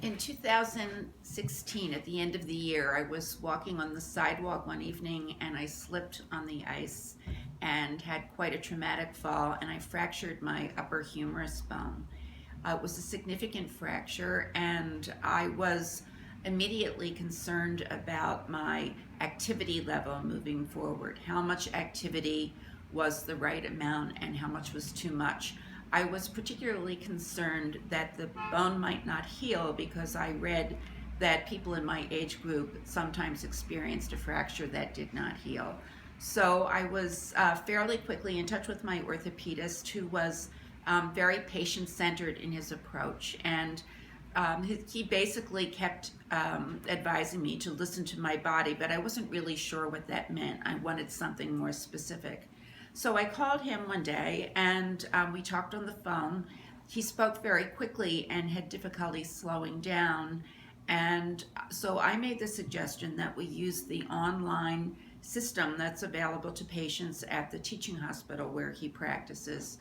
In 2016, at the end of the year, I was walking on the sidewalk one evening and I slipped on the ice and had quite a traumatic fall, and I fractured my upper humerus bone. It was a significant fracture, and I was immediately concerned about my activity level moving forward. How much activity was the right amount and how much was too much? I was particularly concerned that the bone might not heal because I read that people in my age group sometimes experienced a fracture that did not heal. So I was fairly quickly in touch with my orthopedist, who was very patient-centered in his approach. And he basically kept advising me to listen to my body, but I wasn't really sure what that meant. I wanted something more specific. So I called him one day and we talked on the phone. He spoke very quickly and had difficulty slowing down. And so I made the suggestion that we use the online system that's available to patients at the teaching hospital where he practices.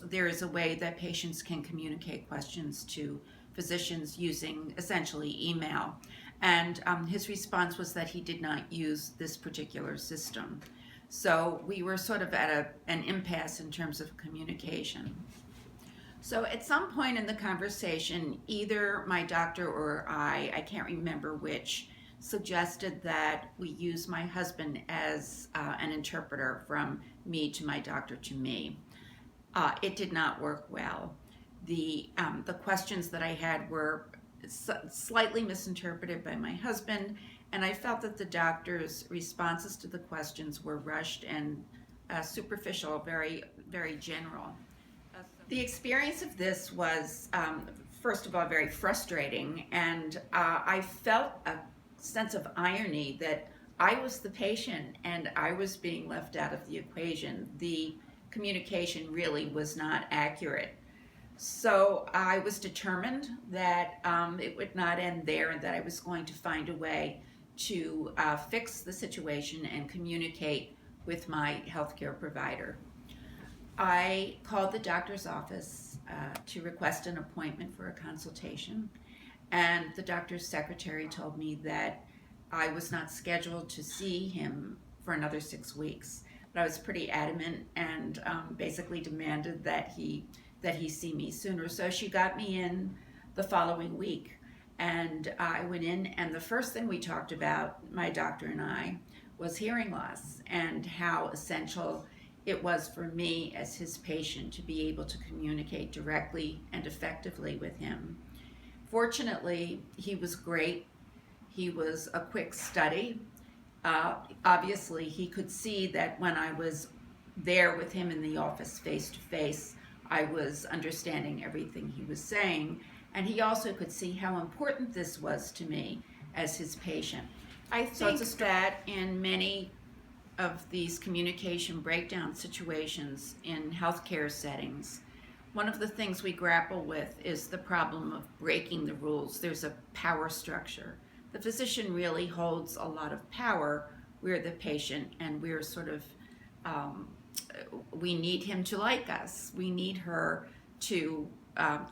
There is a way that patients can communicate questions to physicians using essentially email. And his response was that he did not use this particular system. So we were sort of at an impasse in terms of communication. So at some point in the conversation, either my doctor or I can't remember which, suggested that we use my husband as an interpreter from me to my doctor to me. It did not work well. The questions that I had were slightly misinterpreted by my husband, and I felt that the doctor's responses to the questions were rushed and superficial, very, very general. The experience of this was, first of all, very frustrating, and I felt a sense of irony that I was the patient and I was being left out of the equation. The communication really was not accurate. So I was determined that it would not end there and that I was going to find a way to fix the situation and communicate with my healthcare provider. I called the doctor's office to request an appointment for a consultation, and the doctor's secretary told me that I was not scheduled to see him for another 6 weeks. But I was pretty adamant and basically demanded that he see me sooner. So she got me in the following week, and I went in, and the first thing we talked about, my doctor and I, was hearing loss and how essential it was for me as his patient to be able to communicate directly and effectively with him. Fortunately, he was great. He was a quick study. Obviously, he could see that when I was there with him in the office face to face, I was understanding everything he was saying, and he also could see how important this was to me as his patient. I think that in many of these communication breakdown situations in healthcare settings, one of the things we grapple with is the problem of breaking the rules. There's a power structure. The physician really holds a lot of power. We're the patient, and we're sort of we need him to like us. We need her to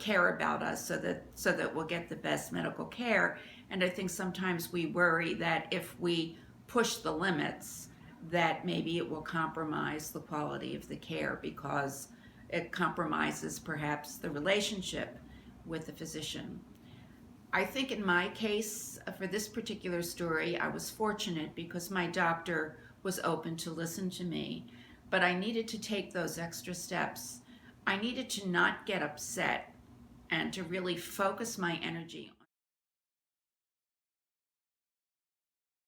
care about us so that we'll get the best medical care. And I think sometimes we worry that if we push the limits, that maybe it will compromise the quality of the care because it compromises perhaps the relationship with the physician. I think in my case, for this particular story, I was fortunate because my doctor was open to listen to me, but I needed to take those extra steps. I needed to not get upset and to really focus my energy